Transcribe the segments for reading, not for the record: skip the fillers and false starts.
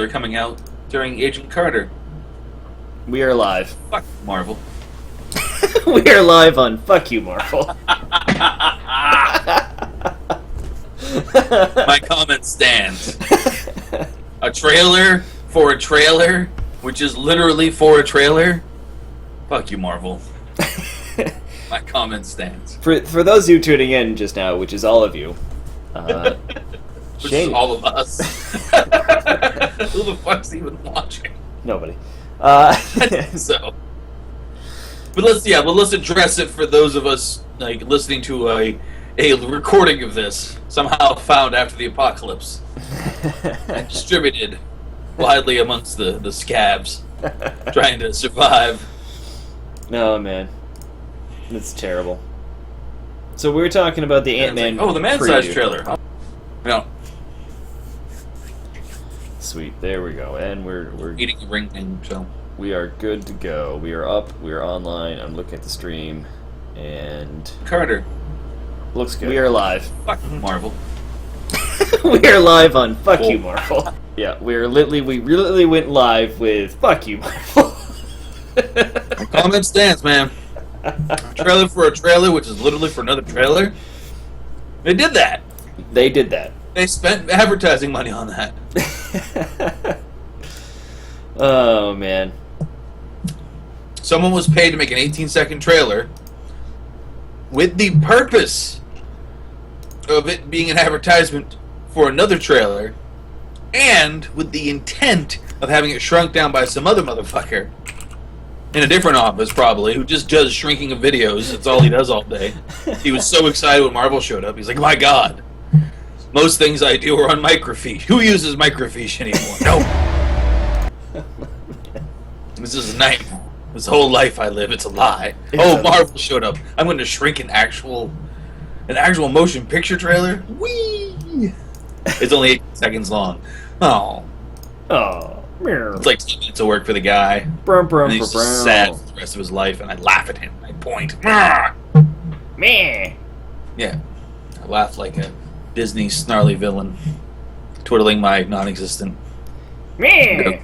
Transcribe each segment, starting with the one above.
trailer coming out during Agent Carter. We are live. Fuck Marvel. We are live on Fuck You, Marvel. My comment stands. A trailer for a trailer, which is literally for a trailer. Fuck you, Marvel. My comment stands. For those of you tuning in just now, which is all of you, Which is all of us. Who the fuck's even watching? Nobody. So, but let's address it for those of us like listening to a recording of this somehow found after the apocalypse and distributed widely amongst the scabs trying to survive. No, man, it's terrible. So we were talking about the Ant-Man. Like, the man-sized trailer. No. Sweet, there we go, and we're Eating a ring thing, so we are good to go. We are up. We are online. I'm looking at the stream, and Carter. Looks good. We are live. Fuck Marvel. We are live on Fuck You, Marvel. Yeah, we literally went live with Fuck You, Marvel. Comment stands, man. Trailer for a trailer, which is literally for another trailer. They did that. They did that. They spent advertising money on that. Oh, man. Someone was paid to make an 18-second trailer with the purpose of it being an advertisement for another trailer and with the intent of having it shrunk down by some other motherfucker in a different office, probably, who just does shrinking of videos. That's all he does all day. He was so excited when Marvel showed up. He's like, my God. Most things I do are on microfiche. Who uses microfiche anymore? No. This is a nightmare. This whole life I live, it's a lie. Marvel showed up. I'm going to shrink an actual motion picture trailer? Whee! It's only 8 seconds long. Oh. It's like 10 minutes of work for the guy. And he's just sad for the rest of his life, and I laugh at him. I point. Meh. Yeah. I laugh like a Disney snarly villain, twiddling my non-existent. Meh.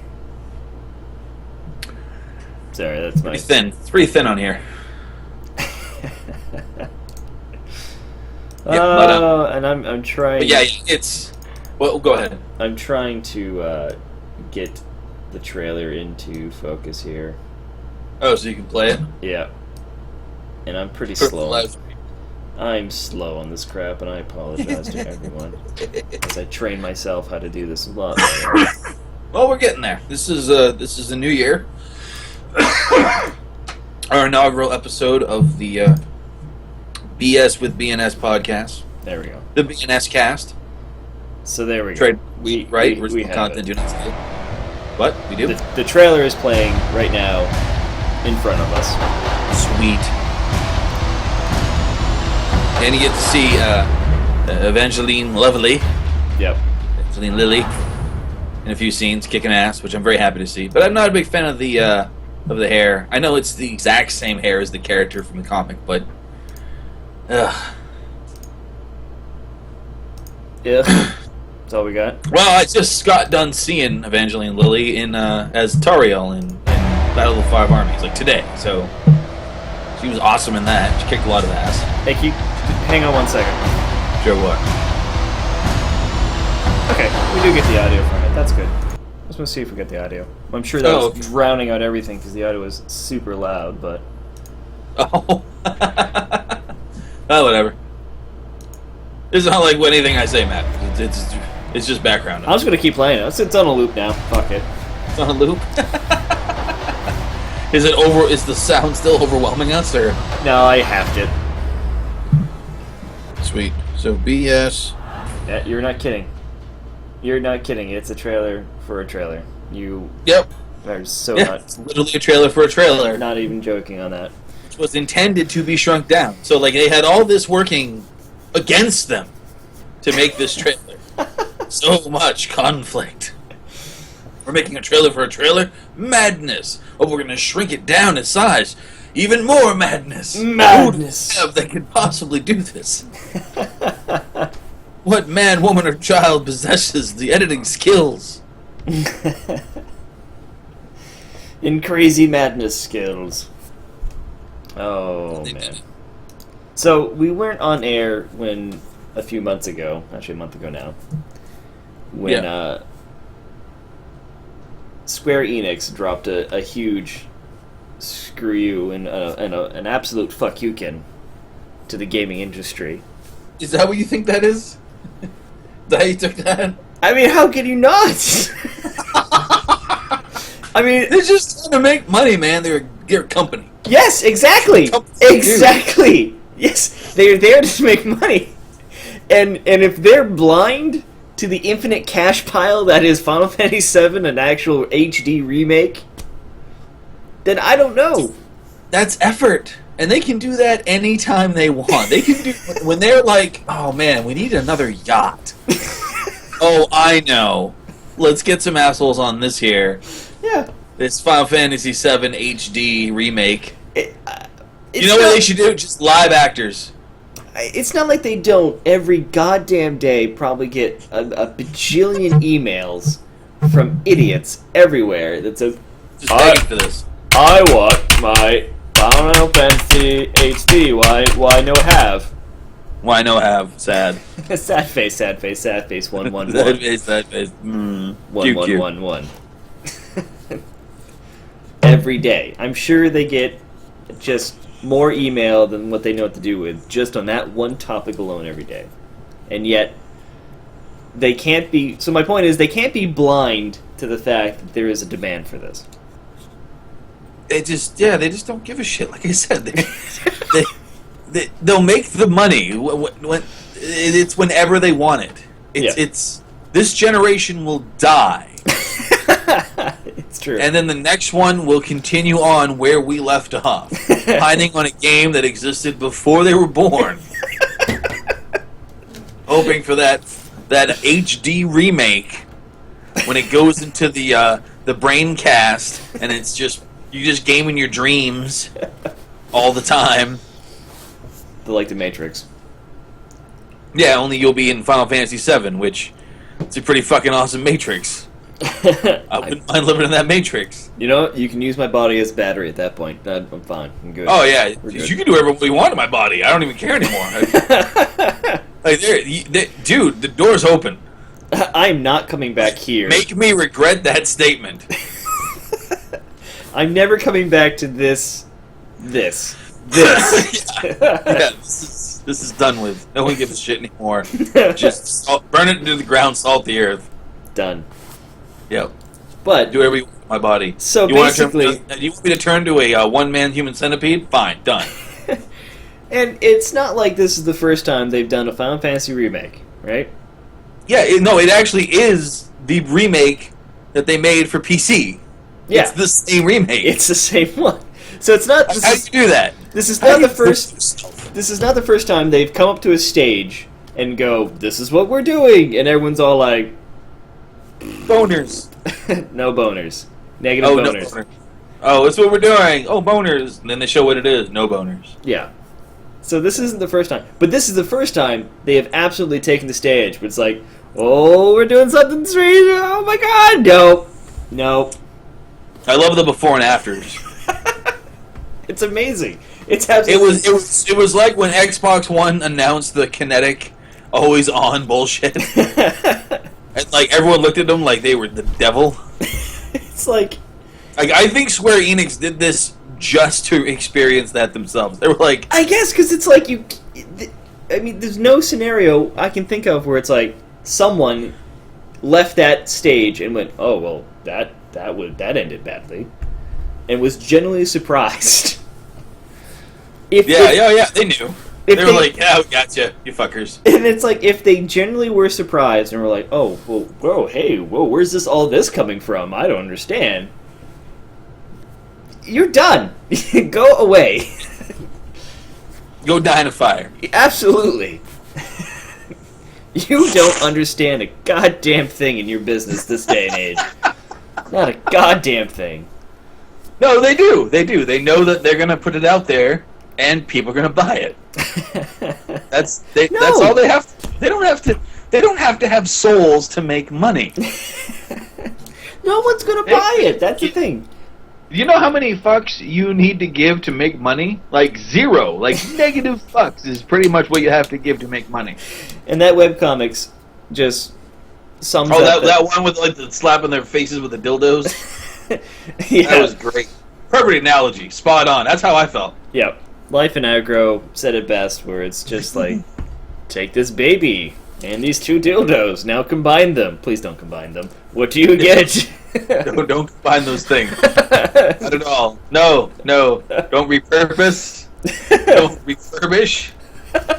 Sorry, that's pretty thin. It's pretty thin on here. And I'm trying. But yeah, it's. Well, go ahead. I'm trying to get the trailer into focus here. Oh, so you can play it? Yeah. And I'm pretty slow. I'm slow on this crap, and I apologize to everyone as I train myself how to do this a lot better. Well, we're getting there. This is the new year. Our inaugural episode of the BS with BNS podcast. There we go. The BNS cast. So there we go. Trade, we original content. Do not steal. What? We do? The trailer is playing right now in front of us. Sweet. And you get to see Evangeline Lilly. Yep. Evangeline Lilly in a few scenes, kicking ass, which I'm very happy to see. But I'm not a big fan of the hair. I know it's the exact same hair as the character from the comic, but Yeah. That's all we got. Well, I just got done seeing Evangeline Lilly in as Tariel in Battle of the Five Armies, like today. So she was awesome in that. She kicked a lot of ass. Hey, hang on 1 second. Sure, what? Okay, we do get the audio from it. That's good. Let's go see if we get the audio. I'm sure that was drowning out everything because the audio was super loud, but... Oh. Oh, whatever. It's not like anything I say, Matt. It's just background. I'm just going to keep playing it. It's on a loop now. Fuck it. It's on a loop? Is the sound still overwhelming us, or...? No, I halved it. Sweet. So, BS... Yeah, you're not kidding. You're not kidding. It's a trailer for a trailer. You are so not... It's literally a trailer for a trailer. Not even joking on that. Which was intended to be shrunk down. So, like, they had all this working against them to make this trailer. So much conflict. We're making a trailer for a trailer? Madness! Oh, we're going to shrink it down in size. Even more madness! Madness! Who that could possibly do this? What man, woman, or child possesses the editing skills In crazy madness skills. Oh, man. So, we weren't on air when, a few months ago, actually a month ago now, when Square Enix dropped a huge screw you and an absolute fuck youkin to the gaming industry. Is that what you think that is? Is that how you took that? I mean, how can you not? I mean, they're just trying to make money, man. They're a company. Yes, exactly. Exactly. Yes, they're there to make money. And if they're blind to the infinite cash pile that is Final Fantasy VII, an actual HD remake, then I don't know. That's effort. And they can do that anytime they want. They can do when they're like, oh man, we need another yacht. Oh, I know. Let's get some assholes on this here. Yeah. This Final Fantasy VII HD remake. You know what they should do? Just live actors. It's not like they don't every goddamn day probably get a bajillion emails from idiots everywhere that says, just begging for this. I want my Final Fantasy HD. Why no have? Why no have? Sad. Sad face, sad face, sad face. 111. Sad face, sad face. 1111. Every day. I'm sure they get just more email than what they know what to do with just on that one topic alone every day. And yet, they can't be... So my point is, they can't be blind to the fact that there is a demand for this. They just don't give a shit. Like I said, they'll make the money when it's whenever they want it. It's this generation will die. It's true. And then the next one will continue on where we left off, pining on a game that existed before they were born, hoping for that HD remake when it goes into the braincast and it's just you just game in your dreams all the time. Like the Matrix. Yeah, only you'll be in Final Fantasy VII, which it's a pretty fucking awesome Matrix. I wouldn't mind living in that Matrix. You know, you can use my body as battery at that point. I'm fine. I'm good. Oh yeah, you can do whatever you want in my body. I don't even care anymore. Like, dude, the door's open. I'm not coming back here. Make me regret that statement. I'm never coming back to this. Yeah, this is done with. No one gives a shit anymore. Just burn it into the ground, salt the earth. Done. Yep. But do whatever you want with my body. So you basically, you want me to turn to a one-man human centipede? Fine, done. And it's not like this is the first time they've done a Final Fantasy remake, right? Yeah, it actually is the remake that they made for PC. Yeah. It's the same remake. It's the same one. So it's not. How do you do that? This is not the first. This is not the first time they've come up to a stage and go, "This is what we're doing," and everyone's all like, "Boners." No boners. Negative boners. No boners. Oh, that's what we're doing. Oh, boners. And then they show what it is. No boners. Yeah. So this isn't the first time, but this is the first time they have absolutely taken the stage. But it's like, oh, we're doing something sweet. Oh my god, nope. I love the before and afters. It's amazing. It's absolutely. It was like when Xbox One announced the kinetic, always on bullshit, and like everyone looked at them like they were the devil. It's like I think Square Enix did this just to experience that themselves. They were like, I guess because it's like I mean, there's no scenario I can think of where it's like someone left that stage and went, oh well, that ended badly, and was genuinely surprised. They knew. They were like, yeah, we gotcha, you fuckers. And it's like, if they genuinely were surprised and were like, oh, well, whoa, where's all this coming from? I don't understand. You're done. Go away. Go die in a fire. Absolutely. You don't understand a goddamn thing in your business this day and age. Not a goddamn thing. No, they do. They do. They know that they're gonna put it out there, and people are gonna buy it. That's all they have. They don't have to have souls to make money. No one's gonna buy it. That's the thing. You know how many fucks you need to give to make money? Like 0. Like negative fucks is pretty much what you have to give to make money. And that webcomics just sums up. Oh, that one with like the slapping their faces with the dildos. Yeah. That was great. Perfect analogy. Spot on. That's how I felt. Yep. Life and Aggro said it best, where it's just like, take this baby and these 2 dildos. Now combine them. Please don't combine them. What do you get? Don't combine those things. Not at all. No. Don't repurpose. Don't refurbish.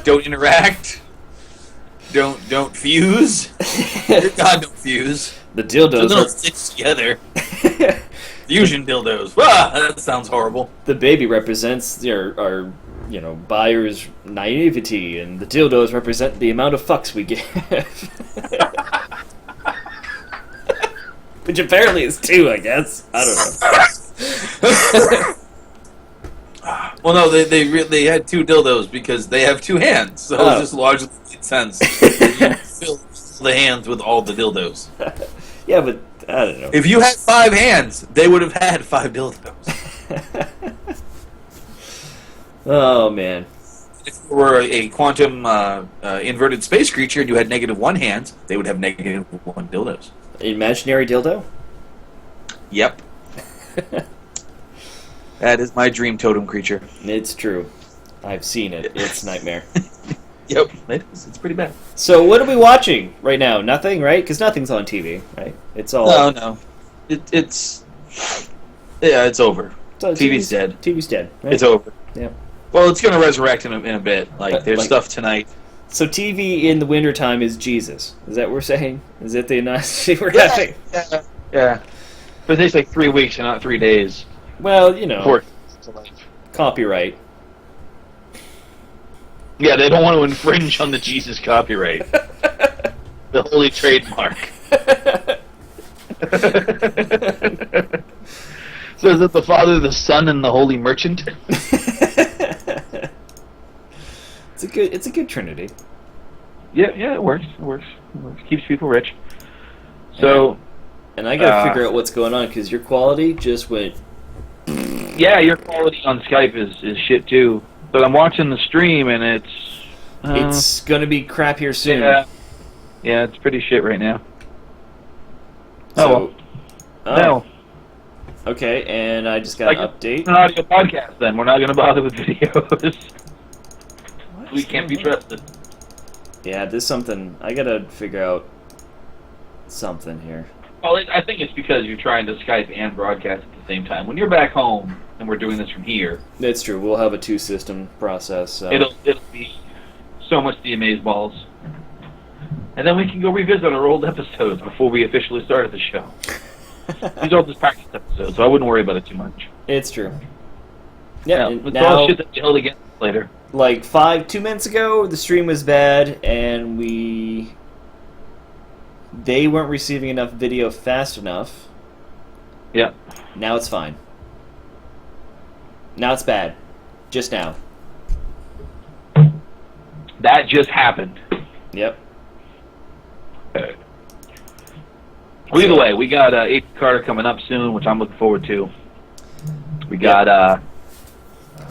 Don't interact. Don't fuse. Dear God, don't fuse. The dildos Don't stitch together. Fusion dildos. Ah, that sounds horrible. The baby represents our buyer's naivety, and the dildos represent the amount of fucks we give. Which apparently is 2, I guess. I don't know. Well, no, they had 2 dildos because they have 2 hands, so it just largely made sense. You fill the hands with all the dildos. Yeah, but I don't know. If you had 5 hands, they would have had 5 dildos. Oh man. If you were a quantum inverted space creature and you had -1 hands, they would have -1 dildos. Imaginary dildo? Yep. That is my dream totem creature. It's true. I've seen it. It's nightmare. Yep, it is. It's pretty bad. So what are we watching right now? Nothing, right? Because nothing's on TV, right? It's all... No. It's over. So TV's dead. TV's dead. Right? It's over. Yeah. Well, it's going to resurrect in a bit. There's stuff tonight. So TV in the wintertime is Jesus. Is that what we're saying? Is it the analogy we're having? Yeah. But it takes like 3 weeks and not 3 days. Well, copyright. Yeah, they don't want to infringe on the Jesus copyright. The holy trademark. So is it the Father, the Son, and the Holy Merchant? It's a good trinity. Yeah, it works. Keeps people rich. So... And I gotta figure out what's going on, because your quality just went... Yeah, your quality on Skype is shit too. But I'm watching the stream and it's gonna be crap here soon. Yeah, it's pretty shit right now. So, No. Okay, and I just got an update. It's an audio podcast then. We're not going to bother with videos. We can't be trusted. Yeah, there's something. I gotta figure out something here. Well, I think it's because you're trying to Skype and broadcast at the same time. When you're back home and we're doing this from here... That's true. We'll have a 2-system process. So. It'll be so much the amazeballs. And then we can go revisit our old episodes before we officially started the show. These are all just practice episodes, so I wouldn't worry about it too much. It's true. Yeah, it's now, all shit that we held against later. Like 2 minutes ago, the stream was bad, and they weren't receiving enough video fast enough. Yeah. Now it's fine. Now it's bad. Just now. That just happened. Yep. Well, either way, we got Agent Carter coming up soon, which I'm looking forward to. We got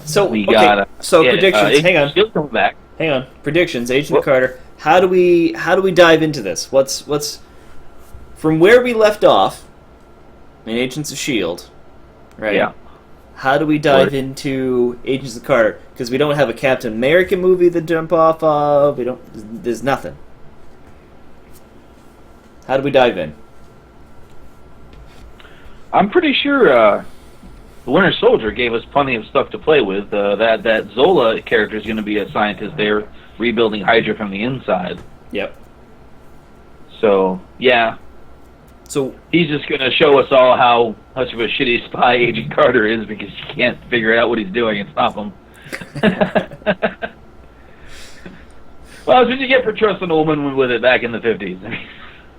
predictions. Hang on. Shield coming back. Hang on. Predictions. Agent Carter. How do we dive into this? What's from where we left off in Agents of Shield, right? Yeah. How do we dive into Agents of Carter? Because we don't have a Captain America movie to jump off of. There's nothing. How do we dive in? I'm pretty sure the Winter Soldier gave us plenty of stuff to play with. That Zola character is going to be a scientist there, rebuilding Hydra from the inside. Yep. So, yeah. So he's just going to show us all how much of a shitty spy Agent Carter is because he can't figure out what he's doing and stop him. Well, that's what you get for trusting a woman with it back in the 50s.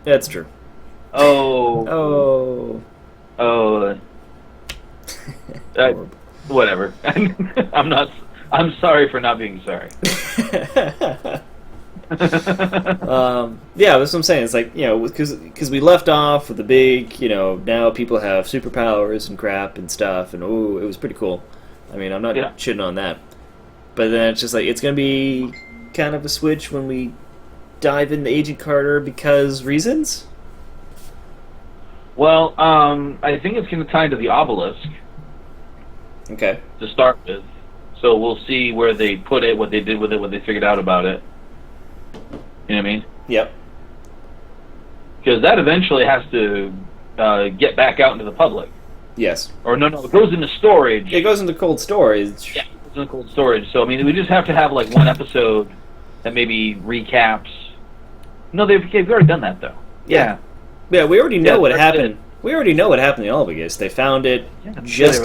That's true. Oh. Whatever. I'm sorry for not being sorry. Yeah, that's what I'm saying. It's like, because we left off with the big, now people have superpowers and crap and stuff, and it was pretty cool. I mean, I'm not shitting on that. But then it's just like, it's going to be kind of a switch when we dive into Agent Carter because reasons? Well, I think it's going to tie into the obelisk. Okay. To start with. So we'll see where they put it, what they did with it, what they figured out about it. You know what I mean? Yep. Because that eventually has to get back out into the public. Yes. Or no, it goes into storage. It goes into cold storage. Yeah, it goes into cold storage. So, I mean, we just have to have, like, one episode that maybe recaps. No, they've already done that, though. Yeah. Yeah, we already know what happened. We already know what happened in Albigus. They found it just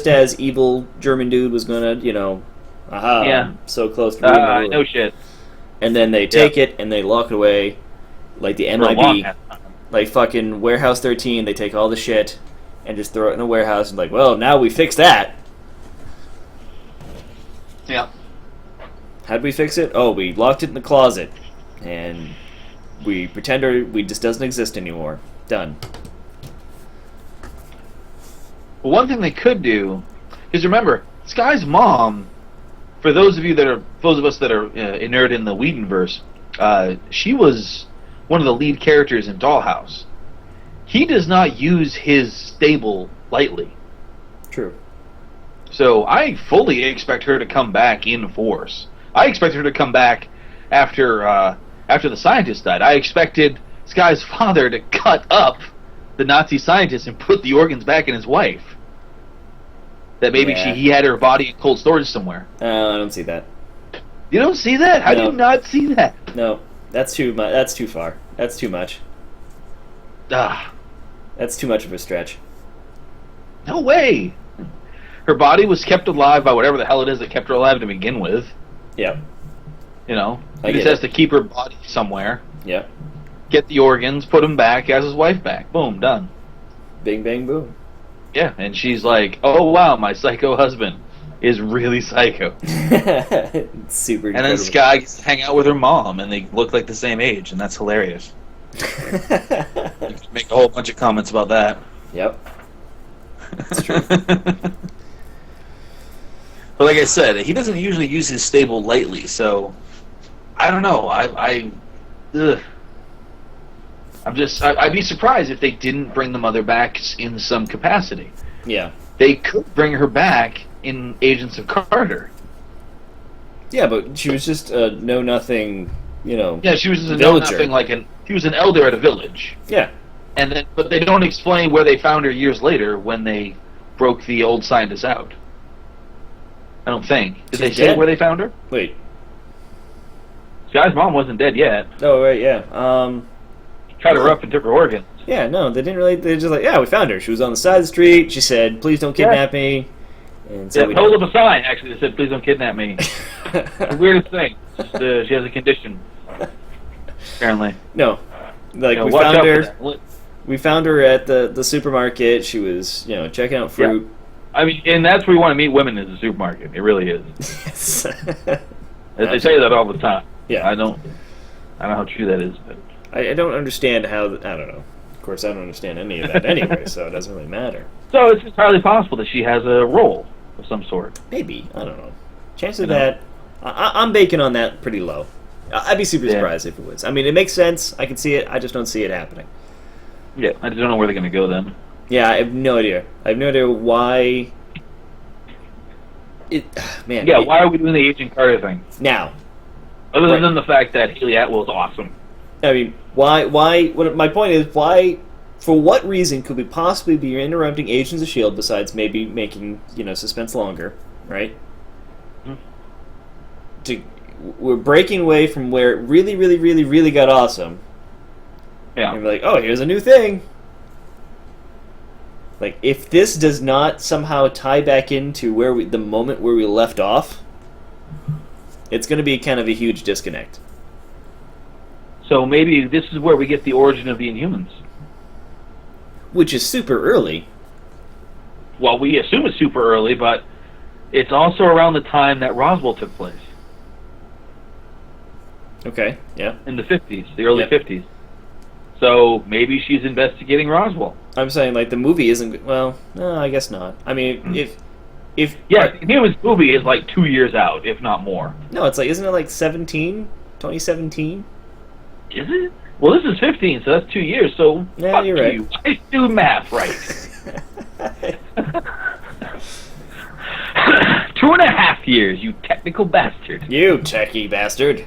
as evil German dude was gonna, so close to no shit. And then they take it and they lock it away, like the MIB, like fucking Warehouse 13. They take all the shit and just throw it in a warehouse and like, well, now we fix that. Yeah. How'd we fix it? Oh, we locked it in the closet, and we pretend we just doesn't exist anymore. Done. Well, one thing they could do is, remember, Sky's mom, for those of us that are inured in the Whedonverse, she was one of the lead characters in Dollhouse. He does not use his stable lightly. True. So I fully expect her to come back in force. I expect her to come back after the scientist died. I expected Sky's father to cut up the Nazi scientist and put the organs back in his wife. That maybe he had her body in cold storage somewhere. I don't see that. You don't see that? How do you not see that? No, that's too much. That's too far. That's too much. That's too much of a stretch. No way. Her body was kept alive by whatever the hell it is that kept her alive to begin with. Yeah. You know, he just has to keep her body somewhere. Yeah. Get the organs, put him back, has his wife back. Boom, done. Bing, bang, boom. Yeah, and she's like, "Oh wow, my psycho husband is really psycho." Super. And then Sky gets to hang out with her mom, and they look like the same age, and that's hilarious. You can make a whole bunch of comments about that. Yep. That's true. But like I said, he doesn't usually use his stable lightly, so I don't know. I'd be surprised if they didn't bring the mother back in some capacity. Yeah. They could bring her back in Agents of Carter. Yeah, but she was just a know-nothing, Yeah, she was just a villager. know-nothing, she was an elder at a village. Yeah. But they don't explain where they found her years later when they broke the old scientist out. I don't think. Did they say where they found her? Wait. Sky's mom wasn't dead yet. Oh, right, yeah. Cut her up and took her organs. Yeah, no, they didn't really. They're just like, yeah, we found her. She was on the side of the street. She said, "Please don't kidnap me." And so we hold up a sign, actually, that said, "Please don't kidnap me." The weirdest thing. Just, she has a condition. Apparently. No. Like, we watch found out her. for that. We found her at the supermarket. She was, checking out fruit. Yeah. I mean, and that's where you want to meet women, is the supermarket. It really is. Yes. They say that all the time. Yeah. I don't know how true that is, but I don't understand how. I don't know. Of course, I don't understand any of that anyway, so it doesn't really matter. So it's entirely possible that she has a role of some sort. Maybe. I don't know. Chances of that, I'm baking on that pretty low. I'd be super surprised if it was. I mean, it makes sense. I can see it. I just don't see it happening. Yeah, I just don't know where they're going to go then. Yeah, I have no idea. I have no idea why. Why are we doing the Agent Carter thing? Now. Other than the fact that Haley Atwell's awesome. I mean, why? My point is, why? For what reason could we possibly be interrupting Agents of S.H.I.E.L.D. besides maybe making suspense longer, right? Mm-hmm. We're breaking away from where it really, really, really, really got awesome. Yeah. And we're like, oh, here's a new thing. Like, if this does not somehow tie back into the moment where we left off, it's going to be kind of a huge disconnect. So maybe this is where we get the origin of the Inhumans. Which is super early. Well, we assume it's super early, but it's also around the time that Roswell took place. Okay, yeah. in the 50s, the early Yep. 50s. So maybe she's investigating Roswell. I'm saying, like, the movie isn't... Well, no, I guess not. I mean, if... Yeah, Newman's movie is like 2 years out, if not more. No, it's like... Isn't it, like, 2017? Is it? Well, this is 15, so that's 2 years, so Yeah, fuck you're right. you. I do math right. 2.5 years, you technical bastard. You techie bastard.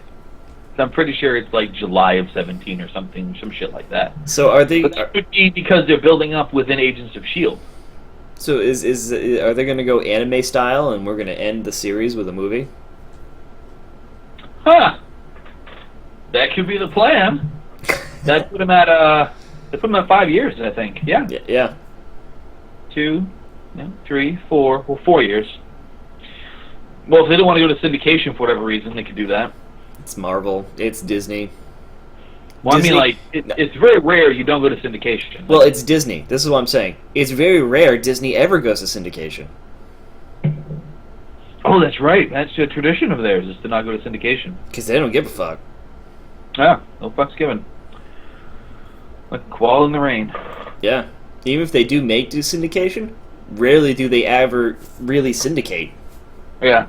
I'm pretty sure it's like July of 17 or something, some shit like that. So are they... But that could be because they're building up within Agents of S.H.I.E.L.D. So are they going to go anime style and we're going to end the series with a movie? Huh. That could be the plan. That put them at they put them at 5 years, I think. Yeah. Yeah. 2, 3, 4. Well, 4 years. Well, if they don't want to go to syndication for whatever reason, they could do that. It's Marvel. It's Disney. Well, Disney- I mean, like, it's very rare you don't go to syndication. Well, it's Disney. This is what I'm saying. It's very rare Disney ever goes to syndication. Oh, that's right. That's a tradition of theirs, is to not go to syndication. Because they don't give a fuck. Yeah, no fucks given. Like Qual in the rain. Yeah. Even if they do syndication, rarely do they ever really syndicate. Yeah.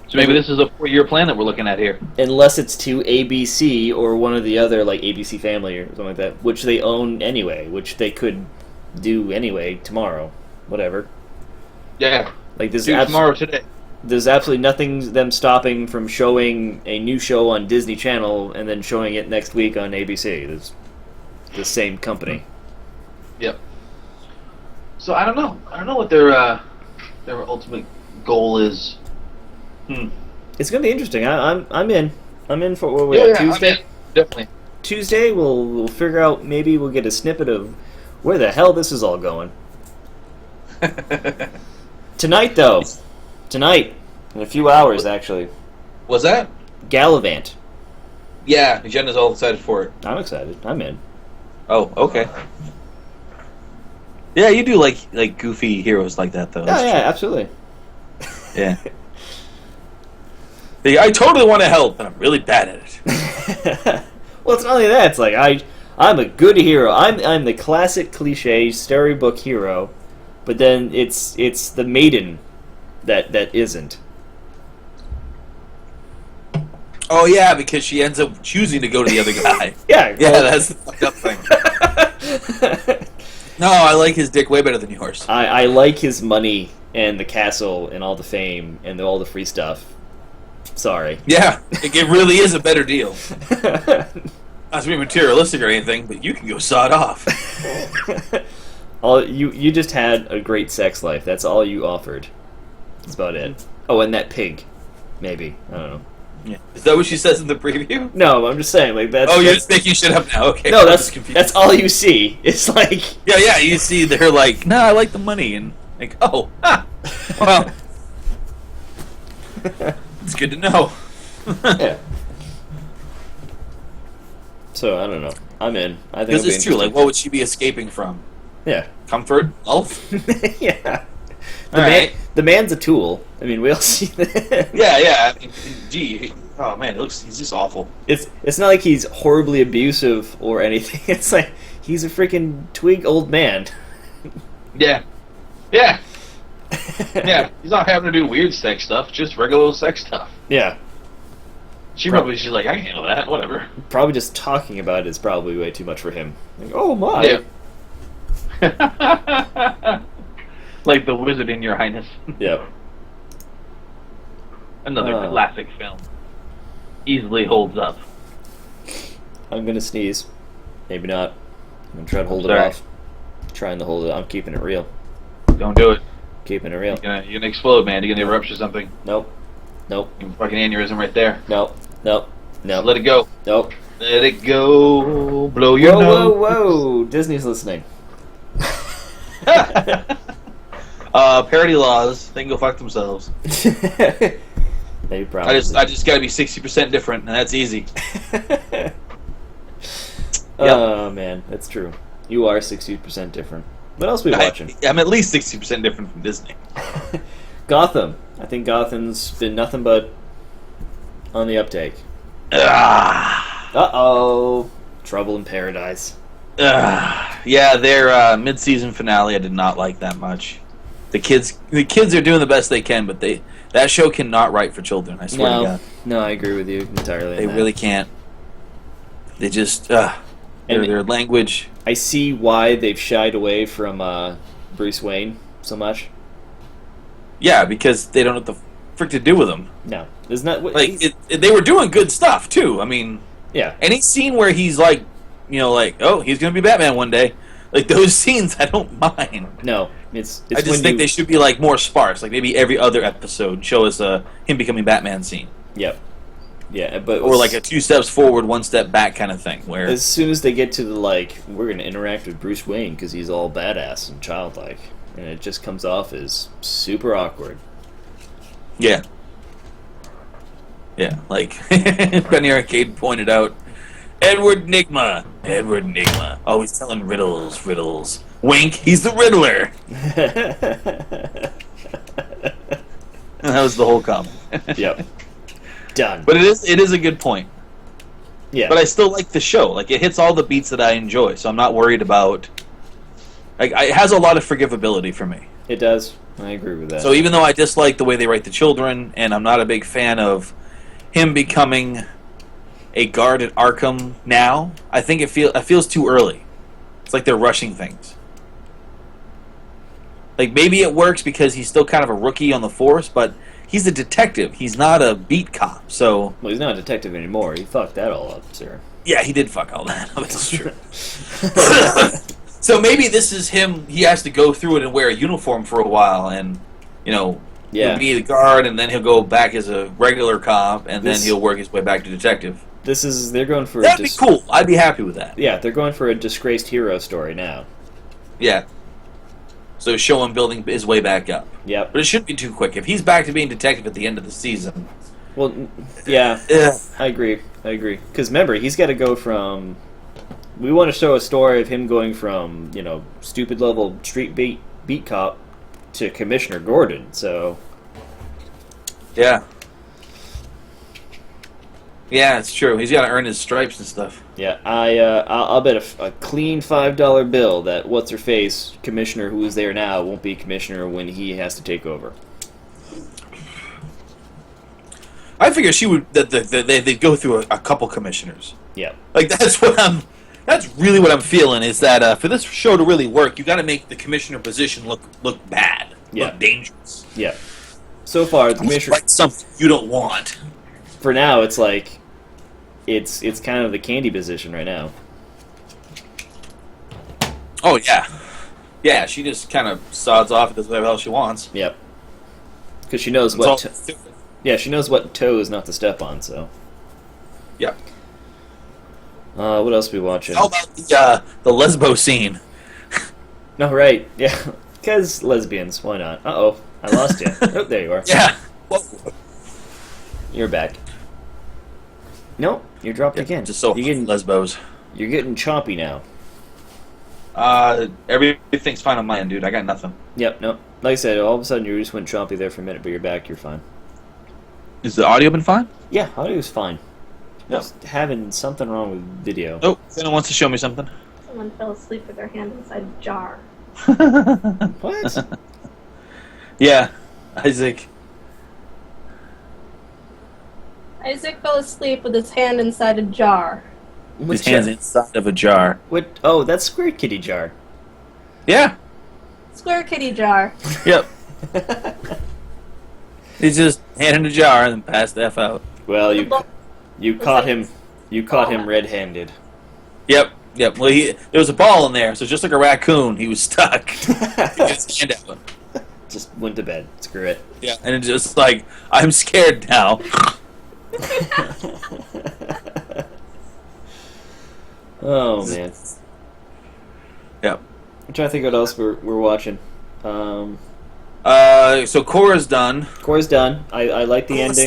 So maybe this is a 4-year plan that we're looking at here. Unless it's to ABC or one of the other, like ABC Family or something like that, which they own anyway, which they could do anyway tomorrow. Whatever. Yeah. Like there's Tomorrow, today. There's absolutely nothing them stopping from showing a new show on Disney Channel and then showing it next week on ABC. It's the same company. Yep. So I don't know. I don't know what their ultimate goal is. It's gonna be interesting. I'm in. I'm in for what we got Tuesday. I mean, definitely. Tuesday we'll figure out. Maybe we'll get a snippet of where the hell this is all going. Tonight, though. Tonight, in a few hours, actually. Was that? Gallivant. Yeah, Jenna's all excited for it. I'm excited. I'm in. Oh, okay. Yeah, you do like goofy heroes like that, though. Oh yeah, absolutely. Yeah. Yeah, I totally want to help, and I'm really bad at it. Well, it's not only that. It's like I'm a good hero. I'm the classic cliche storybook hero, but then it's the maiden that isn't. Oh yeah, because she ends up choosing to go to the other guy. Yeah. Yeah, that's the fucked up thing. No, I like his dick way better than yours. I like his money and the castle and all the fame and all the free stuff. Sorry. Yeah, it really is a better deal. Not to be materialistic or anything, but you can go saw it off. You just had a great sex life. That's all you offered. That's about it. Oh, and that pig. Maybe. I don't know. Yeah. Is that what she says in the preview? No, I'm just saying, like that's. Oh, you're that's, just making shit up now. Okay. No, I'm that's just confused. that's all you see. It's like. Yeah. You see, they're like, "No, I like the money," and like, "Oh, well, it's good to know." Yeah. So I don't know. I'm in. I think Because it'll it's be true. Like, what would she be escaping from? Yeah. Comfort, wealth. Yeah. All right. The man's a tool. I mean, we all see that. Yeah. I mean, gee, oh man, he's just awful. It's not like he's horribly abusive or anything. It's like he's a freaking twig old man. Yeah. He's not having to do weird sex stuff, just regular sex stuff. Yeah. She's like, I can handle that, whatever. Probably just talking about it is probably way too much for him. Like, oh my. Yeah. Like the Wizard in Your Highness. Yep. Another classic film. Easily holds up. I'm gonna sneeze. Maybe not. I'm gonna try to hold it Sorry. off. Trying to hold it. I'm keeping it real. Don't do it. Keeping it real. You're gonna explode, man. You're gonna rupture something. Nope. Nope. Fucking aneurysm right there. Nope. Nope. Nope. Let it go. Nope. Let it go. Blow your Whoa, nose. whoa! Disney's listening. Parody laws. They can go fuck themselves. They probably. I just gotta be 60% different, and that's easy. Oh man, that's true. You are 60% different. What else are we watching? I'm at least 60% different from Disney. Gotham. I think Gotham's been nothing but on the uptake. Uh-oh. Trouble in paradise. Yeah, their mid-season finale I did not like that much. The kids are doing the best they can, but that show cannot write for children. I swear to God. No, I agree with you entirely. They really can't. They just their language. I see why they've shied away from Bruce Wayne so much. Yeah, because they don't know what the frick to do with him. No, isn't that what? Like they were doing good stuff too. I mean, yeah. Any scene where he's like, oh, he's gonna be Batman one day. Like those scenes, I don't mind. No, it's I just think they should be like more sparse. Like maybe every other episode show us him becoming Batman scene. Yep. Yeah, but or like a 2 steps forward, 1 step back kind of thing. Where as soon as they get to the we're gonna interact with Bruce Wayne because he's all badass and childlike, and it just comes off as super awkward. Yeah. Yeah, like Penny Arcade pointed out, Edward Nigma. Always telling riddles. Wink, he's the Riddler. And that was the whole comment. Yep. Done. But it is a good point. Yeah. But I still like the show. Like it hits all the beats that I enjoy, so I'm not worried about. Like it has a lot of forgivability for me. It does. I agree with that. So even though I dislike the way they write the children, and I'm not a big fan of him becoming a guard at Arkham now, I think it feels too early. It's like they're rushing things. Like maybe it works because he's still kind of a rookie on the force, but he's a detective. He's not a beat cop. So well, he's not a detective anymore. He fucked that all up, sir. Yeah, he did fuck all that up. That's true. So maybe this is him. He has to go through it and wear a uniform for a while, and he'll be the guard, and then he'll go back as a regular cop, and then he'll work his way back to detective. They're going for that'd be cool. I'd be happy with that. Yeah, they're going for a disgraced hero story now. Yeah. So show him building his way back up. Yep. But it shouldn't be too quick. If he's back to being detective at the end of the season. Well, yeah. I agree. Because remember, he's got to go from. We want to show a story of him going from stupid level street beat cop to Commissioner Gordon. So. Yeah. Yeah, it's true. He's got to earn his stripes and stuff. Yeah, I'll bet a clean $5 bill that what's her face commissioner who is there now won't be commissioner when he has to take over. I figure she would they'd go through a couple commissioners. Yeah, like that's really what I'm feeling is that for this show to really work, you got to make the commissioner position look bad, look dangerous. Yeah. So far, the commissioner like something you don't want. For now, it's like it's kind of the candy position right now. Oh yeah, yeah. She just kind of sods off and does whatever else she wants. Yep. Because she knows she knows what toes not to step on. So. Yep. What else are we watching? How about the lesbo scene? No, right. Yeah. Because lesbians. Why not? Uh-oh. I lost you. Oh, there you are. Yeah. Whoa. You're back. Nope. You're dropped again. Just so lesbos. You're getting choppy now. Everything's fine on my end, dude. I got nothing. Yep, nope. Like I said, all of a sudden you just went choppy there for a minute, but you're back, you're fine. Is the audio been fine? Yeah, audio's fine. Just having something wrong with video. Oh, someone wants to show me something. Someone fell asleep with their hand inside a jar. What? Yeah, Isaac. Isaac fell asleep with his hand inside a jar. His hand's inside of a jar. What? Oh, that's Square Kitty jar. Yeah. Square kitty jar. Yep. He's just hand in a jar and then passed the F out. Well, you caught him. You caught him red-handed. Yep. Well, there was a ball in there, so just like a raccoon, he was stuck. He got his hand out. Just went to bed. Screw it. Yeah, and it's just like, I'm scared now. Oh man. Yep. I'm trying to think what else we're watching. So Korra's done. Korra's done. I like the ending.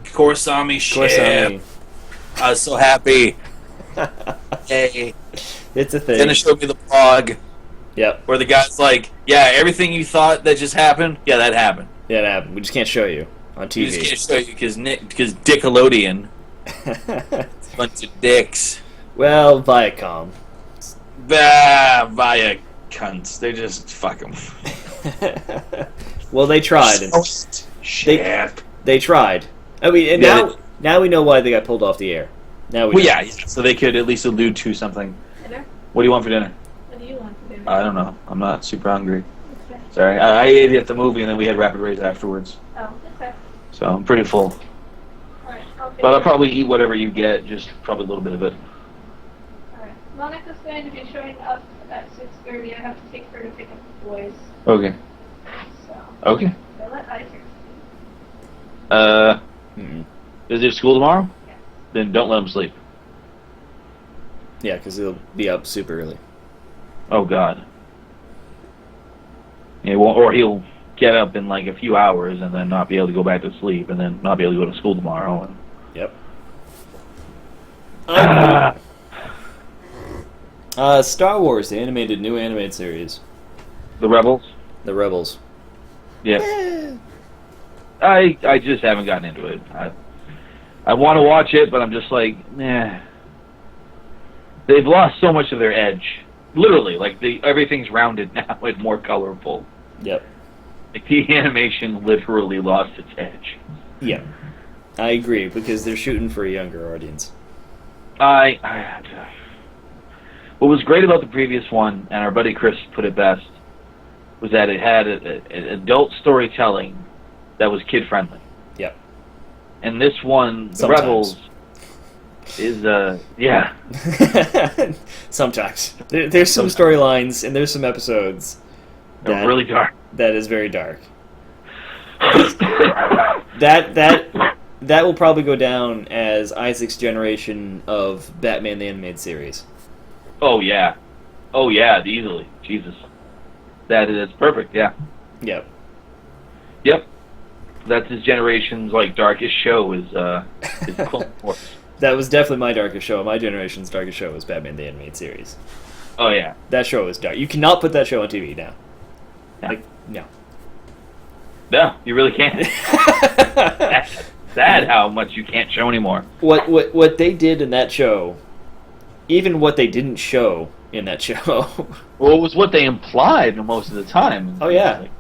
Korrasami ship. I was so happy. Hey. It's a thing. Then it showed me the blog. Yep. Where the guy's like, yeah, everything you thought that just happened, yeah, that happened. Yeah, that happened. We just can't show you on TV. We just can't show you because Dickelodian Bunch of dicks. Well, Viacom. Via cunts. They just fuck them. Well, they tried. Shit. They tried. I mean, and Yeah, now we know why they got pulled off the air. Now we Well, know. yeah, so they could at least allude to something. Dinner? What do you want for dinner? What do you want for dinner? I don't know. I'm not super hungry. Okay. Sorry. I ate it at the movie, and then we had Rapid Race afterwards. Oh, okay. So I'm pretty full. Alright, I'll But I'll figure- probably eat whatever you get, just probably a little bit of it. Alright. Monica's going to be showing up at 6:30. I have to take her to pick up the boys. Okay. So, Okay. I'll let Isaac see. Is there school tomorrow? Yes. Then don't let him sleep. Yeah, because he'll be up super early. Oh God. Yeah, well, or he'll get up in like a few hours and then not be able to go back to sleep and then not be able to go to school tomorrow. And... Yep. Star Wars, the new animated series. The Rebels? The Rebels. Yeah. I just haven't gotten into it. I want to watch it, but I'm just like, nah. They've lost so much of their edge. Literally, like everything's rounded now and more colorful. Yep. Like the animation literally lost its edge. Yeah. I agree, because they're shooting for a younger audience. What was great about the previous one, and our buddy Chris put it best, was that it had an adult storytelling that was kid-friendly. Yep. And this one, The Sometimes. Rebels, is, yeah. Sometimes. There's some storylines, and there's some episodes They're really dark. that is very dark. That will probably go down as Isaac's generation of Batman the Animated Series. Oh, yeah. Oh, yeah, easily. Jesus. That's perfect, yeah. Yep. Yep. That's his generation's, like, darkest show is Clone Wars. That was definitely my darkest show. My generation's darkest show was Batman the Animated Series. Oh, yeah. That show is dark. You cannot put that show on TV now. Yeah. Like, no. No, you really can't. That's sad how much you can't show anymore. What they did in that show, even what they didn't show in that show. Well, it was what they implied most of the time. Oh, yeah. Like,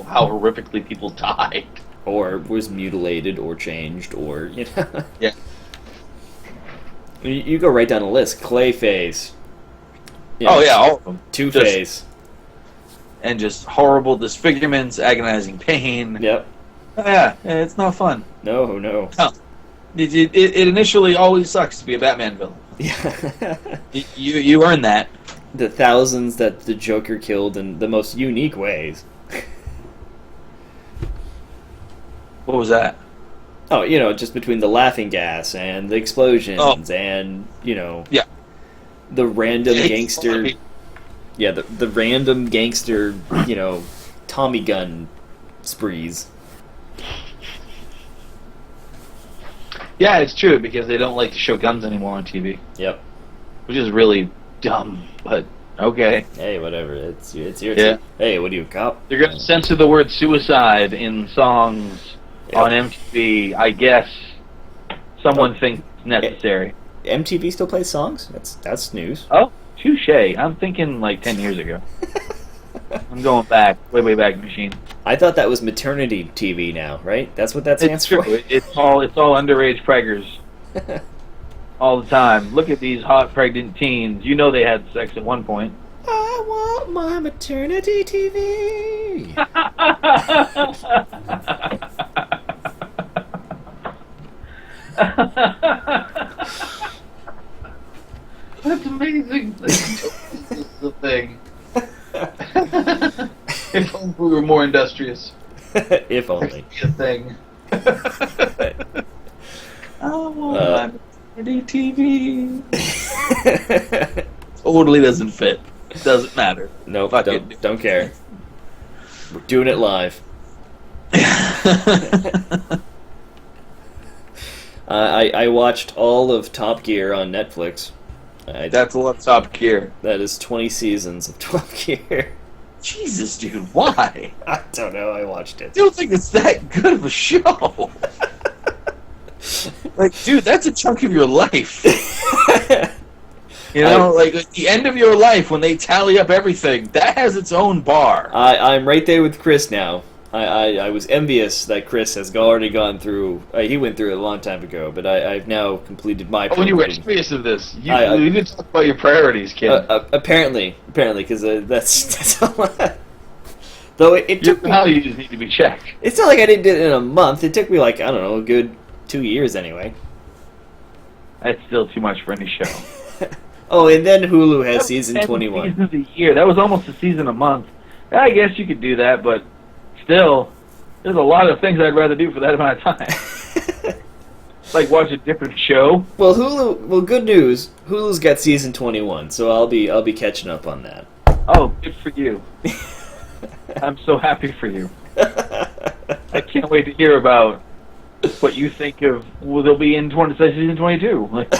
how horrifically people died. Or was mutilated or changed or, you know. Yeah. You go right down the list. Clayface. Oh, yeah, all of them. Two-Face. And just horrible disfigurements, agonizing pain. Yep. Oh, yeah, it's not fun. No. No. It initially always sucks to be a Batman villain. Yeah. You earn that. The thousands that the Joker killed in the most unique ways. What was that? Oh, you know, just between the laughing gas and the explosions and, you know... Yeah. The random Yeah, gangster... Yeah, the random gangster, you know, Tommy gun sprees. Yeah, it's true, because they don't like to show guns anymore on TV. Yep. Which is really dumb, but okay. Hey, whatever. It's your Yeah. Hey, what are you, a cop? They're going to censor the word suicide in songs on MTV, I guess. Someone thinks it's necessary. MTV still plays songs? That's news. Oh, touche. I'm thinking like 10 years ago. I'm going back, way back machine. I thought that was maternity TV now, right? That's what that stands It's true. for? It's all underage preggers all the time. Look at these hot pregnant teens. You know they had sex at one point. I want my maternity TV. That's amazing. This is the thing. If only we were more industrious. If only. Be a thing. Oh, my TV. Totally doesn't fit. Doesn't matter. Nope, Fuck don't care. We're doing it live. I watched all of Top Gear on Netflix. That's a lot of Top Gear. That is 20 seasons of Top Gear. Jesus, dude, why? I don't know, I watched it. I don't think it's that good of a show. Like, dude, that's a chunk of your life. You know, like at the end of your life when they tally up everything, that has its own bar. I'm right there with Chris now. I was envious that Chris has already gone through. He went through it a long time ago, but I've now completed my. Oh, when you were envious of this, you didn't talk about your priorities, kid. Apparently, because that's a lot. Though it took me. Values need to be checked. It's not like I did it in a month. It took me like, I don't know, a good 2 years anyway. That's still too much for any show. Oh, and then Hulu has season 21. Seasons a year. That was almost a season a month. I guess you could do that, but still, there's a lot of things I'd rather do for that amount of time. Like watch a different show. Well, good news. Hulu's got season 21, so I'll be catching up on that. Oh, good for you. I'm so happy for you. I can't wait to hear about what you think of they'll be in season 22. Like,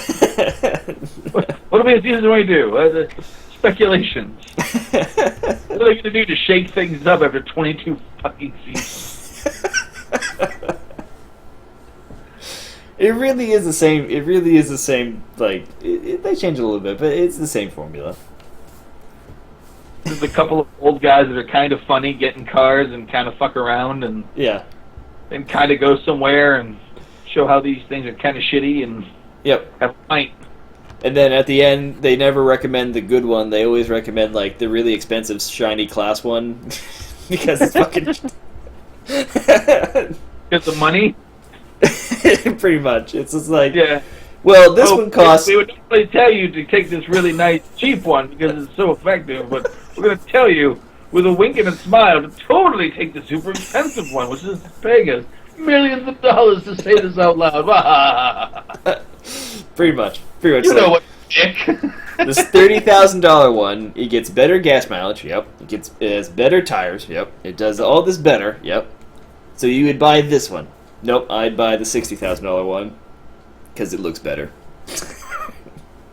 what'll be in season 22? Speculations. What are they going to do to shake things up after 22 fucking seasons? It really is the same. Like they change a little bit, but it's the same formula. There's a couple of old guys that are kind of funny, get in cars and kind of fuck around and kind of go somewhere and show how these things are kind of shitty and have a pint. And then at the end, they never recommend the good one. They always recommend like the really expensive, shiny class one because it's fucking. Because of money. Pretty much, it's just like yeah. Well, this one costs. We would normally tell you to take this really nice, cheap one because it's so effective, but we're going to tell you with a wink and a smile to totally take the super expensive one, which is paying us millions of dollars to say this out loud. Pretty much. You know what, Dick. This $30,000 one, it gets better gas mileage. Yep. It has better tires. Yep. It does all this better. Yep. So you would buy this one. Nope. I'd buy the $60,000 one because it looks better.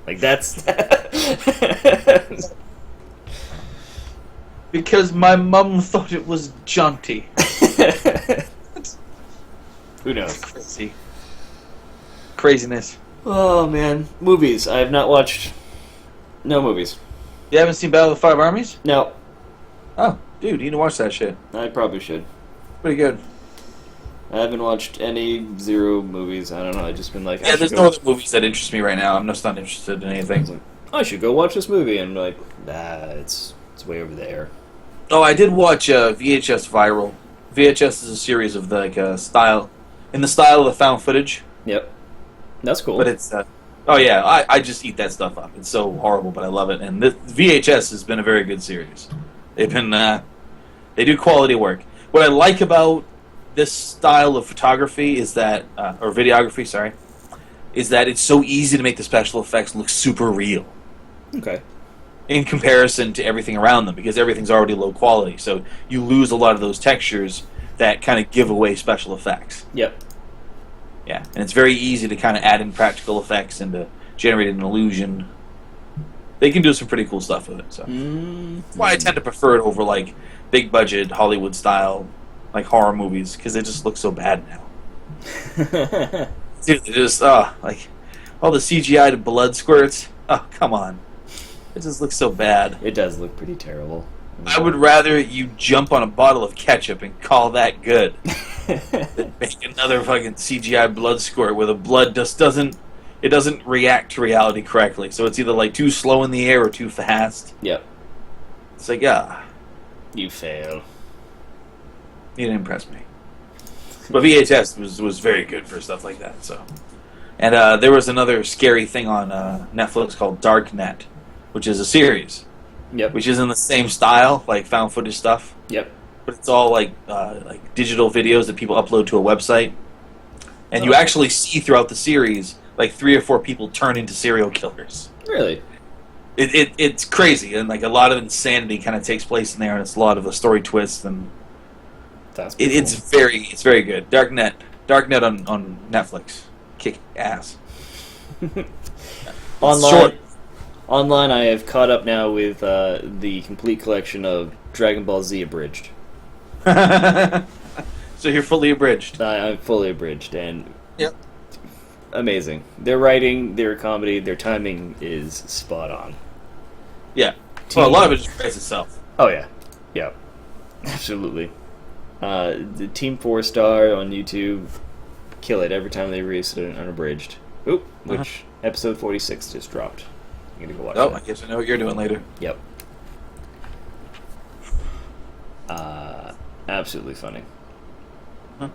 Like that's. Because my mum thought it was jaunty. Who knows? Crazy. Craziness. Oh man, movies. I have not watched. No movies. You haven't seen Battle of the Five Armies? No. Oh, dude, you need to watch that shit. I probably should. Pretty good. I haven't watched any Zero movies. I don't know. I've just been like, yeah, there's no other movies that interest me right now. I'm just not interested in anything. I should go watch this movie, and I'm like, nah, it's way over there. Oh, I did watch VHS Viral. VHS is a series of like style, in the style of the found footage. Yep, that's cool. But it's oh yeah, I just eat that stuff up. It's so horrible, but I love it. And VHS has been a very good series. They've been they do quality work. What I like about this style of photography is that, or videography, sorry, is that it's so easy to make the special effects look super real. Okay. In comparison to everything around them, because everything's already low quality, so you lose a lot of those textures that kind of give away special effects. Yep. Yeah, and it's very easy to kind of add in practical effects and to generate an illusion. They can do some pretty cool stuff with it, so that's why I tend to prefer it over like big budget Hollywood style like horror movies, because they just look so bad now. Dude, they just like all the CGI blood squirts. Oh, come on. It just looks so bad. It does look pretty terrible. I would rather you jump on a bottle of ketchup and call that good than make another fucking CGI blood squirt where the blood just doesn't react to reality correctly. So it's either like too slow in the air or too fast. Yep. It's like, you fail. You didn't impress me. But VHS was very good for stuff like that. So, and there was another scary thing on Netflix called Darknet, which is a series. Yep. Which is in the same style, like found footage stuff. Yep. But it's all like digital videos that people upload to a website, and you actually see throughout the series like 3 or 4 people turn into serial killers. Really? It's crazy, and like a lot of insanity kind of takes place in there, and it's a lot of a story twist, and it's very good. Darknet on Netflix, kick ass. Online, I have caught up now with the complete collection of Dragon Ball Z abridged. So you're fully abridged. I'm fully abridged, and yep. amazing. Their writing, their comedy, their timing is spot on. Yeah. Well, a lot of it just writes itself. Oh yeah, yeah, absolutely. The Team 4-Star on YouTube kill it every time they release it unabridged. Oop, which episode 46 just dropped. I'm gonna go watch Oh, that. I guess I know what you're doing later. Yep. Absolutely funny. Huh.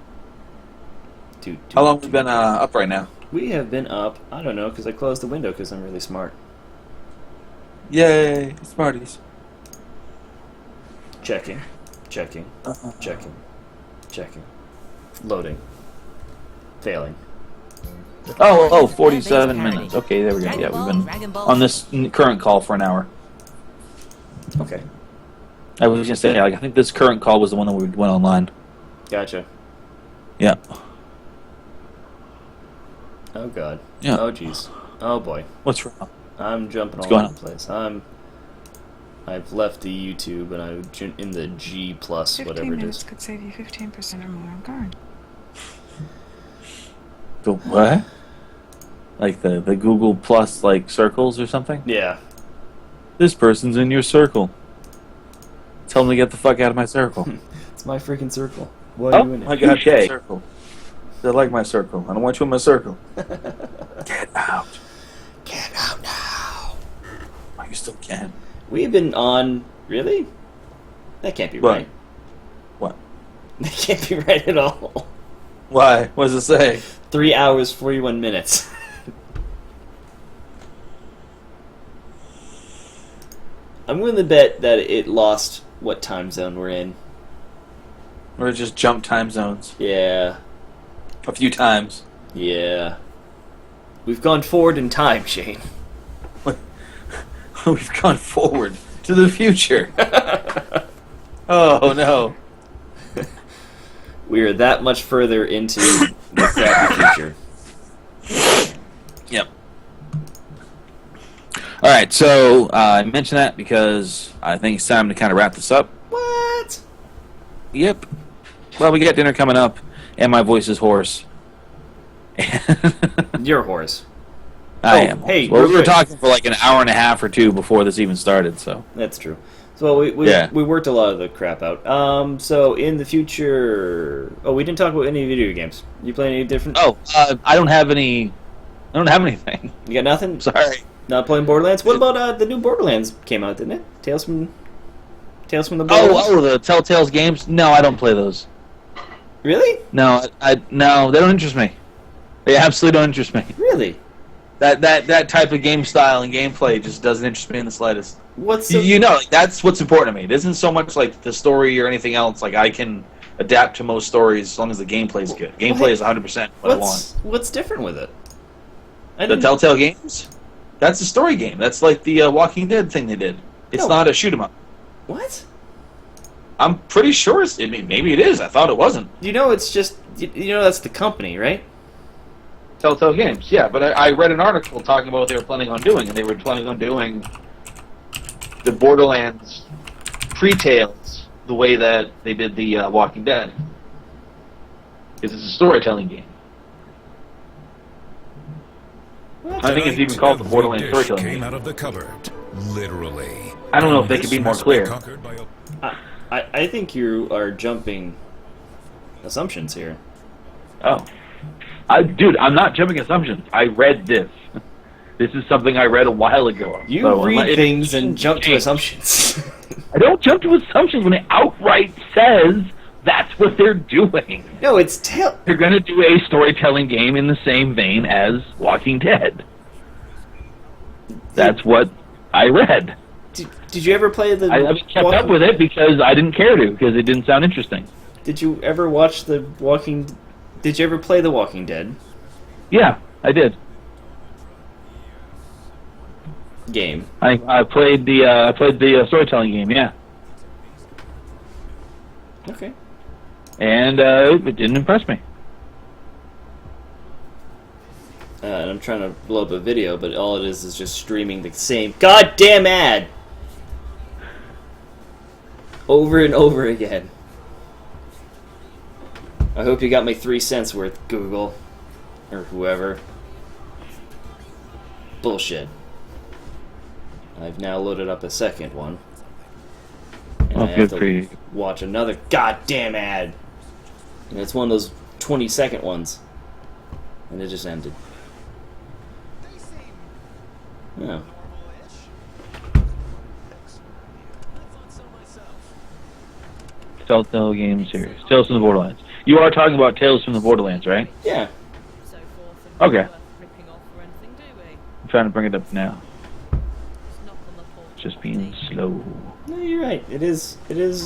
How long have we been up right now? We have been up, I don't know, because I closed the window because I'm really smart. Yay, Smarties. Checking. Loading. Failing. Oh, 47 minutes. Okay, there we go. Yeah, we've been on this current call for an hour. Okay. I was gonna say, like, I think this current call was the one that we went online. Gotcha. Yeah. Oh god. Yeah. Oh jeez. Oh boy. What's wrong? I'm jumping all going over the place. I've left the YouTube and I'm in the G plus 15 whatever it minutes is. could save you 15% or more on guard. The what? Like the Google Plus like circles or something? Yeah. This person's in your circle. Tell them to get the fuck out of my circle. It's my freaking circle. Why are you in it? my God, Touche. circle. They like my circle. I don't want you in my circle. Get out. Get out now. Oh, you still can. We've been on. Really? That can't be What? right. What? That can't be right at all. Why? What does it say? 3 hours, 41 minutes. I'm willing to bet that it lost what time zone we're in. Or just jump time zones Yeah. a few times. Yeah. We've gone forward in time, Shane. We've gone forward to the future. Oh no. We are that much further into the crappy future. Yep. All right, so I mentioned that because I think it's time to kind of wrap this up. What? Yep. Well, we got dinner coming up, and my voice is hoarse. You're a horse. I Oh, am. hey, well, real we were quick. talking for like an hour and a half or two before this even started, so. That's true. So we Yeah. worked a lot of the crap out. So in the future, we didn't talk about any video games. You playing any different? Oh, I don't have any. I don't have anything. You got nothing? Sorry. Not playing Borderlands? What about the new Borderlands came out, didn't it? Tales from the Borderlands? Oh, the Telltale's games? No, I don't play those. Really? No, no, they don't interest me. They absolutely don't interest me. Really? That type of game style and gameplay just doesn't interest me in the slightest. What's You know, like, that's what's important to me. It isn't so much like the story or anything else. Like, I can adapt to most stories as long as the gameplay's good. Gameplay is 100% what I want. what's different with it? The Telltale games? That's a story game. That's like the Walking Dead thing they did. It's No. not a shoot 'em up. What? I'm pretty sure I mean, maybe it is. I thought it wasn't. You know, it's just that's the company, right? Telltale Games, yeah. But I read an article talking about what they were planning on doing, and they were planning on doing the Borderlands pre-tales the way that they did the Walking Dead. Because it's a storytelling game. I think it's even called the Borderlands dish storytelling came game. out of the cupboard, literally. I don't know if they This could be more must clear. conquered by a- I think you are jumping assumptions here. Oh. Dude, I'm not jumping assumptions. I read this. This is something I read a while ago. You So, read it- things and jump to Hey, assumptions. I don't jump to assumptions when it outright says that's what they're doing. No, it's tell. They're going to do a storytelling game in the same vein as Walking Dead. That's what I read. Did you ever play the? I haven't kept up with it because I didn't care to, because it didn't sound interesting. Did you ever watch the Walking? Did you ever play The Walking Dead Yeah, I did. game? I played the storytelling game, yeah. Okay. And it didn't impress me. And I'm trying to blow up a video, but all it is just streaming the same goddamn ad over and over again. I hope you got my 3 cents worth, Google or whoever. Bullshit. I've now loaded up a second one. And I have good for you. to watch another goddamn ad. And it's one of those 20-second ones. And it just ended. Oh. Telltale game series. Tales from the Borderlands. You are talking about Tales from the Borderlands, right? Yeah. Okay. I'm trying to bring it up now. Just being slow. No, you're right. It is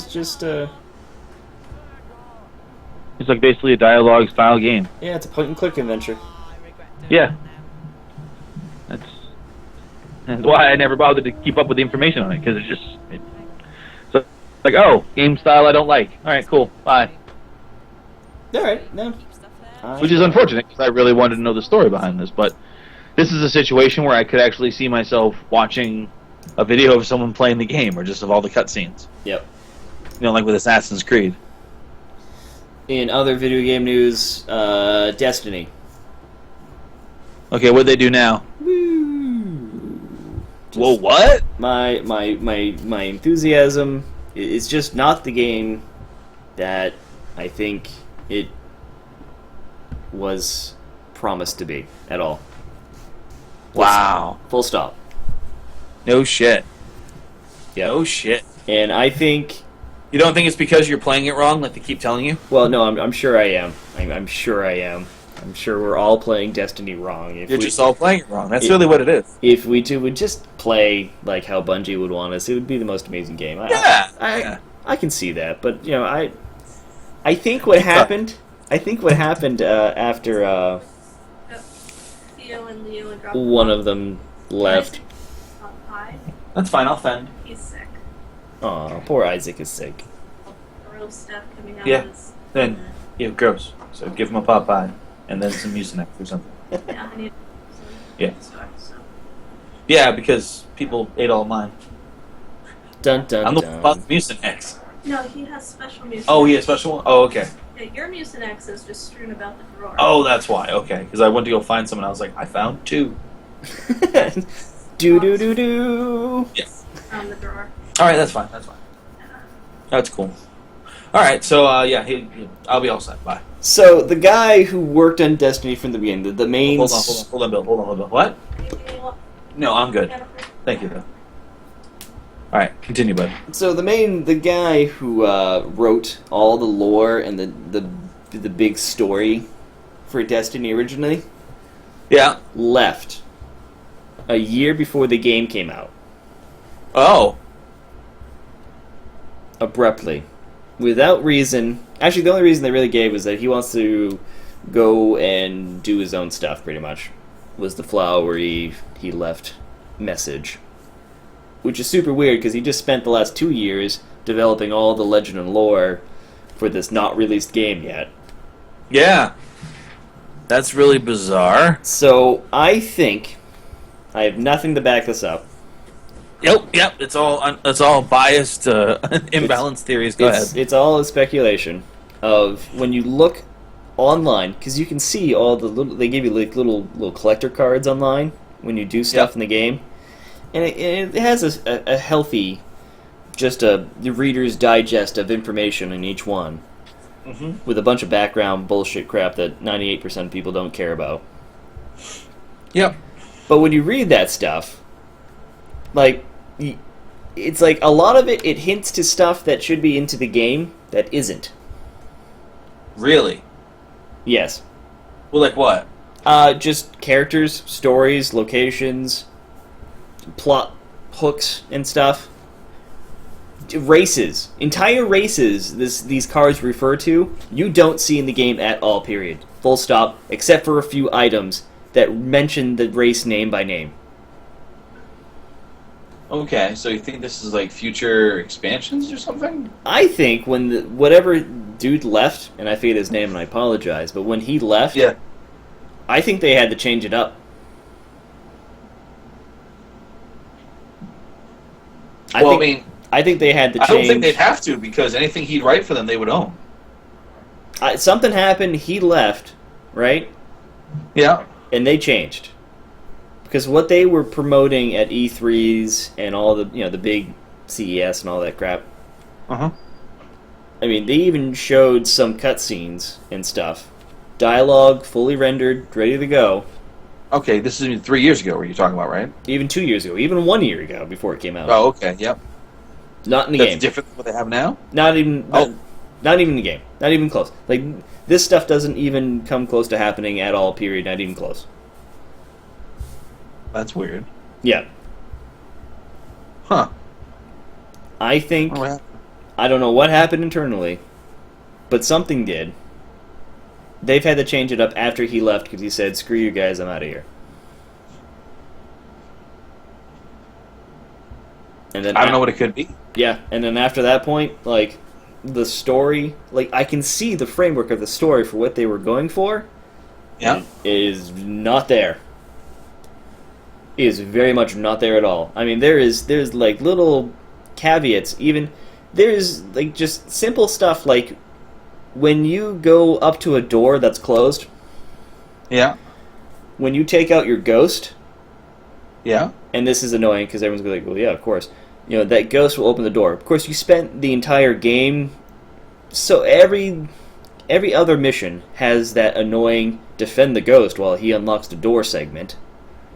just It's like basically a dialogue style game. yeah, it's a point and click adventure. Yeah. That's why I never bothered to keep up with the information on it, because so like, oh, game style I don't like. All right, cool, bye. All right, no. Which is unfortunate, because I really wanted to know the story behind this, but this is a situation where I could actually see myself watching a video of someone playing the game, or just of all the cutscenes. Yep. You know, like with Assassin's Creed. In other video game news, Destiny. Okay, what'd they do now? Whoa, what? My enthusiasm is just not the game that I think it was promised to be at all. Wow. Full stop. No shit. Yeah. Oh shit. And I think, You don't think it's because you're playing it wrong, like they keep telling you? well, no, I'm sure I am. I'm sure I am. I'm sure we're all playing Destiny wrong. If You're we, just all playing it wrong. That's really what it is. if we two would just play like how Bungie would want us, it would be the most amazing game. Yeah. I can see that, but you know, I think what happened. I think what happened after Theo and Leo and drop one of them left. Hi. That's fine. I'll fend. He's sick. Aw, poor Isaac is sick. Gross stuff coming out Yeah. of his. Then, yeah, gross. So give him a Popeye, and then some Mucinex or something. Yeah, I need some Yeah. stuff, so. Yeah, because people ate all mine. Dun dun I'm the dun. one about the Mucinex. No, he has special music. Oh, he has special one? Oh, okay. Yeah, your Mucinex is just strewn about the drawer. Oh, that's why. Okay. Because I went to go find some, and I was like, I found 2. Do do do do. Yes. On the drawer. All right, that's fine. That's fine. That's cool. All right, so yeah, I'll be all set. Bye. So the guy who worked on Destiny from the beginning, the main. Hold on, Bill. Hold on, Bill. What? No, I'm good. Yeah. Thank you, Bill. All right, continue, bud. So the guy who wrote all the lore and the big story for Destiny originally Yeah. left a year before the game came out. Oh. Abruptly, without reason. Actually, the only reason they really gave was that he wants to go and do his own stuff. Pretty much, was the flowery he left message, which is super weird because he just spent the last 2 years developing all the legend and lore for this not released game yet. Yeah. That's really bizarre. So I think I have nothing to back this up. Yep. It's all biased, imbalanced theories. Go ahead. It's all a speculation of when you look online, because you can see all the little. They give you like little collector cards online when you do stuff Yep. in the game, and it has a healthy, just a Reader's Digest of information in each one, with a bunch of background bullshit crap that 98% of people don't care about. Yep. But when you read that stuff, like, it's like a lot of it hints to stuff that should be into the game that isn't. Really? Yes. Well, like what? Just characters, stories, locations, plot hooks and stuff. Races. Entire races these cards refer to, you don't see in the game at all, period. Full stop, except for a few items that mention the race name by name. Okay, so you think this is like future expansions or something? I think when whatever dude left, and I forget his name and I apologize, but when he left, Yeah. I think they had to change it up. I think they had to I change. don't think they'd have to, because anything he'd write for them, they would own. Something happened, he left, right? Yeah. And they changed. Because what they were promoting at E3s and all the the big CES and all that crap. Uh-huh. I mean, they even showed some cutscenes and stuff. Dialogue fully rendered, ready to go. Okay, this is 3 years ago. Were you talking about, right? Even 2 years ago, even 1 year ago, before it came out. Oh, okay. Yep. Not in the That's game. different than what they have now. Not even. Oh. Not even in the game. Not even close. Like this stuff doesn't even come close to happening at all. Period. Not even close. That's weird. Yeah. Huh. I think. What happened? I don't know what happened internally, but something did. They've had to change it up after he left because he said, "Screw you guys, I'm out of here." And then I don't know what it could be. Yeah, and then after that point, like the story, like I can see the framework of the story for what they were going for. Yeah. Is not there. Is very much not there at all. I mean, there's like little caveats. Even there's like just simple stuff like when you go up to a door that's closed. Yeah. When you take out your ghost, Yeah. and this is annoying because everyone's going to be like, well, yeah, of course. That ghost will open the door. Of course, you spent the entire game, so every other mission has that annoying defend the ghost while he unlocks the door segment.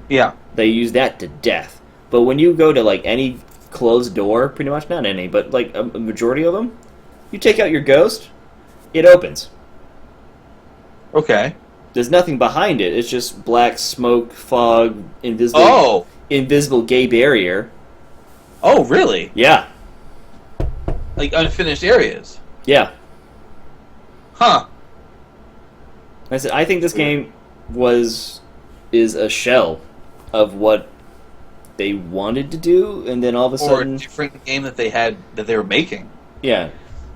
Yeah. They use that to death. But when you go to like any closed door, pretty much, not any, but like a majority of them, you take out your ghost, it opens. Okay. There's nothing behind it. It's just black smoke, fog, invisible gay barrier. Oh, really? Yeah. Like unfinished areas. Yeah. Huh. I said, I think this game is a shell of what they wanted to do, and then all of a Or sudden, a different game that they were making. yeah,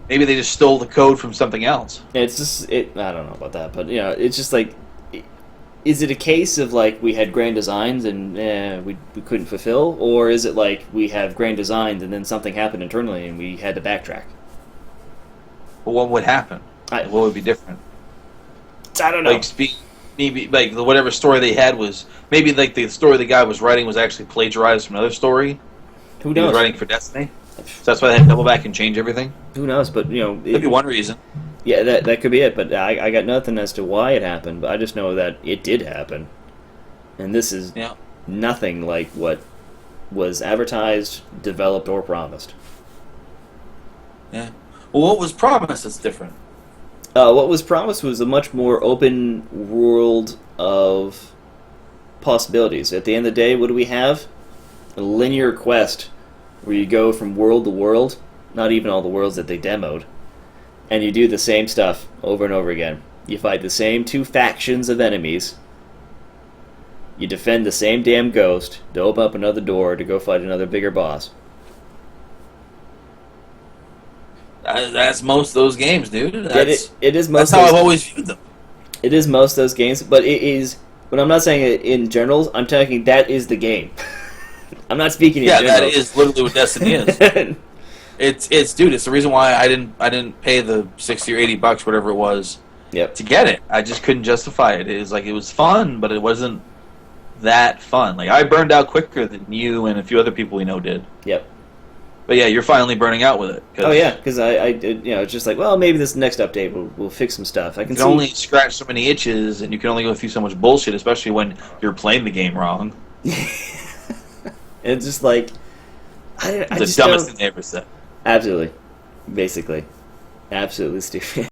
Maybe they just stole the code from something else. it's just I don't know about that, but it's just like, is it a case of like we had grand designs and we couldn't fulfill, or is it like we have grand designs and then something happened internally and we had to backtrack? But what would happen? What would be different? I don't know. Like maybe like whatever story they had was maybe like the story the guy was writing was actually plagiarized from another story. Who He was knows? writing for Destiny. So that's why they had to double back and change everything. Who knows? But Could be one reason. yeah, that could be it. But I got nothing as to why it happened. But I just know that it did happen, and this is nothing like what was advertised, developed, or promised. Yeah. Well, what was promised that's different? What was promised was a much more open world of possibilities. At the end of the day, what do we have? A linear quest where you go from world to world, not even all the worlds that they demoed, and you do the same stuff over and over again. You fight the same two factions of enemies. You defend the same damn ghost to open up another door to go fight another bigger boss. That's most of those games, dude. It is most. That's how I've always viewed them. It is most of those games, but it is. When I'm not saying it in general, I'm talking that is the game. I'm not speaking in general. Yeah, that is literally what Destiny is. It's dude. It's the reason why I didn't pay the $60 or $80, whatever it was, to get it. I just couldn't justify it. It was fun, but it wasn't that fun. Like I burned out quicker than you and a few other people we know did. Yep. But yeah, you're finally burning out with it. Oh yeah, because I did, it's just like, well, maybe this next update will fix some stuff. I can you can see. only scratch so many itches, and you can only go through so much bullshit, especially when you're playing the game wrong. It's just like I The just dumbest don't. thing they ever said. Absolutely, basically, absolutely stupid.